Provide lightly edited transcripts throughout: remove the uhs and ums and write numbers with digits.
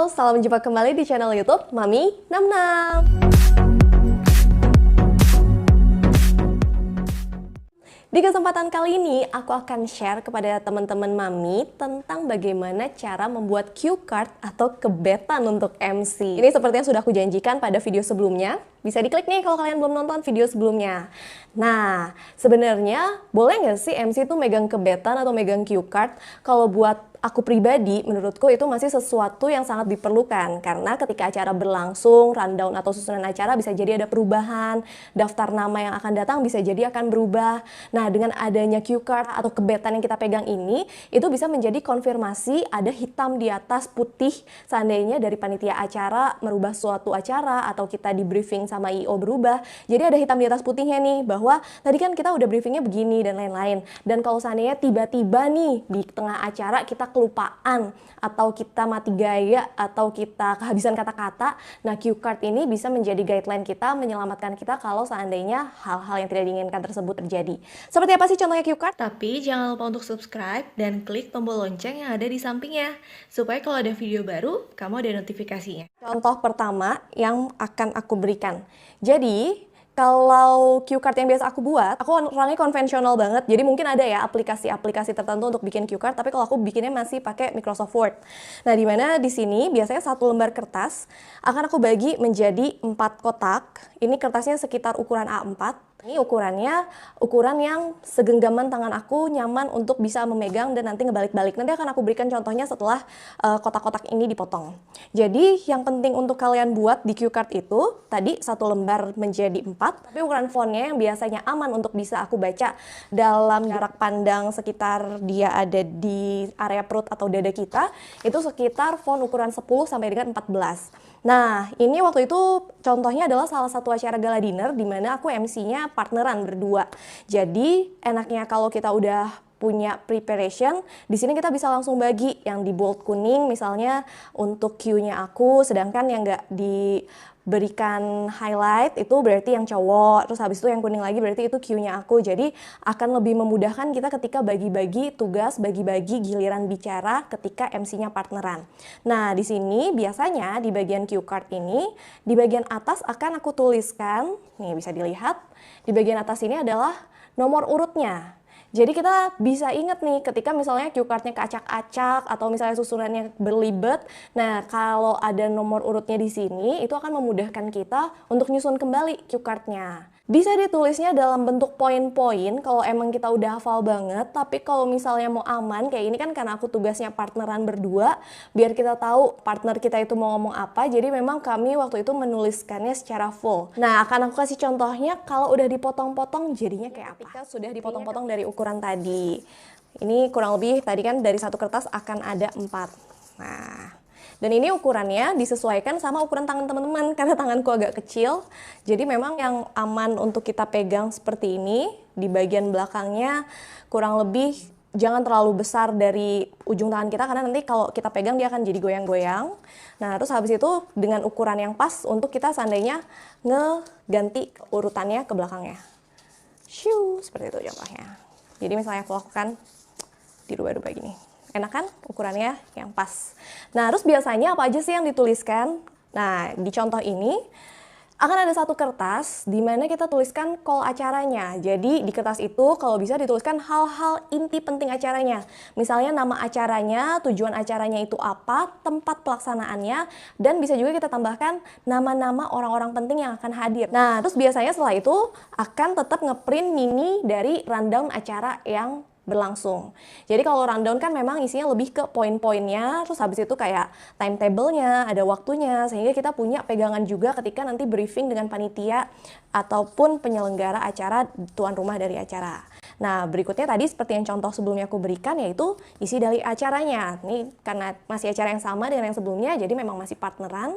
Halo, salam jumpa kembali di channel YouTube Mami Namnam. Di kesempatan kali ini, aku akan share kepada teman-teman Mami tentang bagaimana cara membuat cue card atau kebetan untuk MC. Ini seperti yang sudah aku janjikan pada video sebelumnya. Bisa diklik nih kalau kalian belum nonton video sebelumnya. Nah, sebenarnya boleh nggak sih MC itu megang kebetan atau megang cue card? Kalau buat aku pribadi, menurutku itu masih sesuatu yang sangat diperlukan. Karena ketika acara berlangsung, rundown atau susunan acara bisa jadi ada perubahan, daftar nama yang akan datang bisa jadi akan berubah. Nah, dengan adanya cue card atau kebetan yang kita pegang ini, itu bisa menjadi konfirmasi ada hitam di atas putih seandainya dari panitia acara merubah suatu acara atau kita di briefing sama IO berubah. Jadi ada hitam di atas putihnya nih bahwa tadi kan kita udah briefingnya begini dan lain-lain. Dan kalau seandainya tiba-tiba nih di tengah acara kita kelupaan atau kita mati gaya atau kita kehabisan kata-kata, nah cue card ini bisa menjadi guideline kita, menyelamatkan kita kalau seandainya hal-hal yang tidak diinginkan tersebut terjadi. Seperti apa sih contohnya cue card? Tapi jangan lupa untuk subscribe dan klik tombol lonceng yang ada di sampingnya, supaya kalau ada video baru, kamu ada notifikasinya. Contoh pertama yang akan aku berikan. Jadi, kalau cue card yang biasa aku buat, aku orangnya konvensional banget. Jadi mungkin ada ya aplikasi-aplikasi tertentu untuk bikin cue card, tapi kalau aku bikinnya masih pakai Microsoft Word. Nah, di mana di sini biasanya satu lembar kertas akan aku bagi menjadi 4 kotak. Ini kertasnya sekitar ukuran A4. Ini ukuran yang segenggaman tangan aku nyaman untuk bisa memegang dan nanti ngebalik-balik. Nanti akan aku berikan contohnya setelah kotak-kotak ini dipotong. Jadi yang penting untuk kalian buat di cue card itu, tadi satu lembar menjadi 4, tapi ukuran fontnya yang biasanya aman untuk bisa aku baca dalam jarak pandang sekitar dia ada di area perut atau dada kita, itu sekitar font ukuran 10 sampai dengan 14. Nah, ini waktu itu contohnya adalah salah satu acara gala dinner di mana aku MC-nya partneran berdua. Jadi, enaknya kalau kita udah punya preparation, di sini kita bisa langsung bagi yang di bold kuning misalnya untuk cue-nya aku, sedangkan yang nggak diberikan highlight itu berarti yang cowok, terus habis itu yang kuning lagi berarti itu cue-nya aku. Jadi akan lebih memudahkan kita ketika bagi-bagi tugas, bagi-bagi giliran bicara ketika MC-nya partneran. Nah, di sini biasanya di bagian cue card ini, di bagian atas akan aku tuliskan, nih bisa dilihat, di bagian atas ini adalah nomor urutnya. Jadi kita bisa ingat nih ketika misalnya cue card-nya keacak-acak atau misalnya susunannya berlibet. Nah, kalau ada nomor urutnya di sini, itu akan memudahkan kita untuk nyusun kembali cue card-nya. Bisa ditulisnya dalam bentuk poin-poin kalau emang kita udah hafal banget, tapi kalau misalnya mau aman, kayak ini kan karena aku tugasnya partneran berdua, biar kita tahu partner kita itu mau ngomong apa, jadi memang kami waktu itu menuliskannya secara full. Nah, akan aku kasih contohnya kalau udah dipotong-potong jadinya kayak apa. Ketika sudah dipotong-potong dari ukuran tadi. Ini kurang lebih tadi kan dari satu kertas akan ada 4. Nah, dan ini ukurannya disesuaikan sama ukuran tangan teman-teman karena tanganku agak kecil. Jadi memang yang aman untuk kita pegang seperti ini. Di bagian belakangnya kurang lebih jangan terlalu besar dari ujung tangan kita karena nanti kalau kita pegang dia akan jadi goyang-goyang. Nah, terus habis itu dengan ukuran yang pas untuk kita seandainya ngeganti urutannya ke belakangnya. Shoo, seperti itu contohnya. Jadi misalnya aku lakukan dirubah-rubah gini. Enak kan ukurannya yang pas. Nah, terus biasanya apa aja sih yang dituliskan? Nah, di contoh ini akan ada satu kertas di mana kita tuliskan call acaranya. Jadi di kertas itu kalau bisa dituliskan hal-hal inti penting acaranya. Misalnya nama acaranya, tujuan acaranya itu apa, tempat pelaksanaannya, dan bisa juga kita tambahkan nama-nama orang-orang penting yang akan hadir. Nah, terus biasanya setelah itu akan tetap ngeprint mini dari rundown acara yang berlangsung. Jadi kalau rundown kan memang isinya lebih ke poin-poinnya, terus habis itu kayak timetable-nya, ada waktunya, sehingga kita punya pegangan juga ketika nanti briefing dengan panitia ataupun penyelenggara acara, tuan rumah dari acara. Nah, berikutnya tadi seperti yang contoh sebelumnya aku berikan, yaitu isi dari acaranya. Ini karena masih acara yang sama dengan yang sebelumnya, jadi memang masih partneran.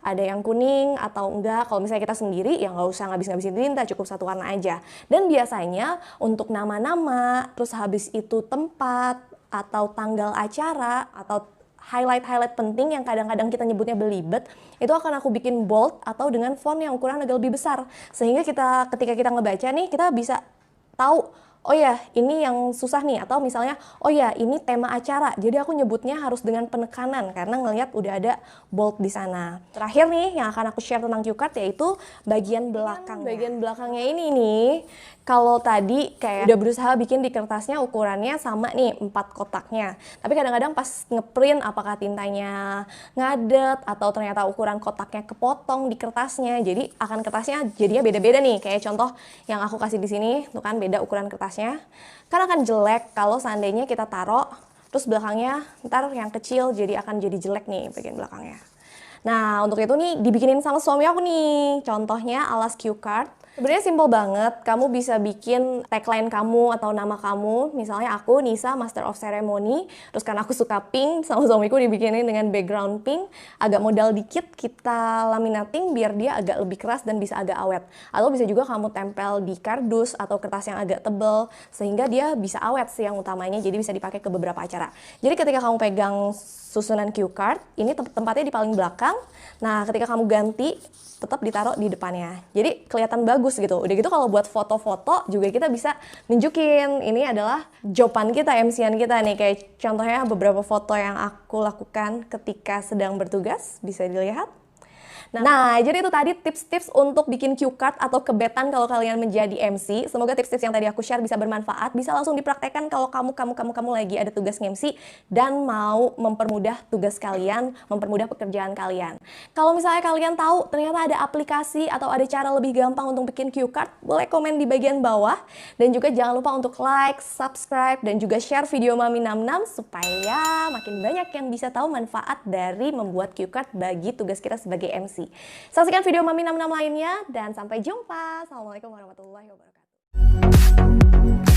Ada yang kuning atau enggak, kalau misalnya kita sendiri ya nggak usah ngabis-ngabisin tinta, cukup satu warna aja. Dan biasanya untuk nama-nama, terus habis itu tempat atau tanggal acara atau highlight-highlight penting yang kadang-kadang kita nyebutnya belibet, itu akan aku bikin bold atau dengan font yang ukuran agak lebih besar. Sehingga ketika kita ngebaca nih, kita bisa tahu oh ya ini yang susah nih, atau misalnya oh ya ini tema acara, jadi aku nyebutnya harus dengan penekanan karena ngelihat udah ada bold di sana. Terakhir nih yang akan aku share tentang cue card yaitu bagian belakang. Bagian belakangnya ini nih, kalau tadi kayak udah berusaha bikin di kertasnya ukurannya sama nih 4 kotaknya, tapi kadang-kadang pas ngeprint apakah tintanya ngadet atau ternyata ukuran kotaknya kepotong di kertasnya, jadi akan kertasnya jadinya beda-beda nih. Kayak contoh yang aku kasih di sini, tuh kan beda ukuran kertasnya. Kan akan jelek kalau seandainya kita taruh terus belakangnya ntar yang kecil, jadi akan jadi jelek nih bagian belakangnya. Nah untuk itu nih dibikinin sama suami aku nih, contohnya alas cue card. Sebenarnya simple banget, kamu bisa bikin tagline kamu atau nama kamu. Misalnya aku Nisa, Master of Ceremony. Terus karena aku suka pink, sama suamiku dibikinin dengan background pink. Agak modal dikit, kita laminating biar dia agak lebih keras dan bisa agak awet. Atau bisa juga kamu tempel di kardus atau kertas yang agak tebel, sehingga dia bisa awet sih yang utamanya, jadi bisa dipakai ke beberapa acara. Jadi ketika kamu pegang susunan cue card, ini tempatnya di paling belakang. Nah ketika kamu ganti, tetap ditaruh di depannya. Jadi kelihatan bagus gitu. Udah gitu kalau buat foto-foto juga kita bisa nunjukin ini adalah joban kita, MC-an kita nih. Kayak contohnya beberapa foto yang aku lakukan ketika sedang bertugas, bisa dilihat. Nah, jadi itu tadi tips-tips untuk bikin cue card atau kebetan kalau kalian menjadi MC. Semoga tips-tips yang tadi aku share bisa bermanfaat, bisa langsung dipraktekkan kalau kamu lagi ada tugas MC dan mau mempermudah tugas kalian, mempermudah pekerjaan kalian. Kalau misalnya kalian tahu ternyata ada aplikasi atau ada cara lebih gampang untuk bikin cue card, boleh komen di bagian bawah. Dan juga jangan lupa untuk like, subscribe, dan juga share video Mami Namnam supaya makin banyak yang bisa tahu manfaat dari membuat cue card bagi tugas kita sebagai MC. Saksikan video Mami Namnam lainnya dan sampai jumpa. Assalamualaikum warahmatullahi wabarakatuh.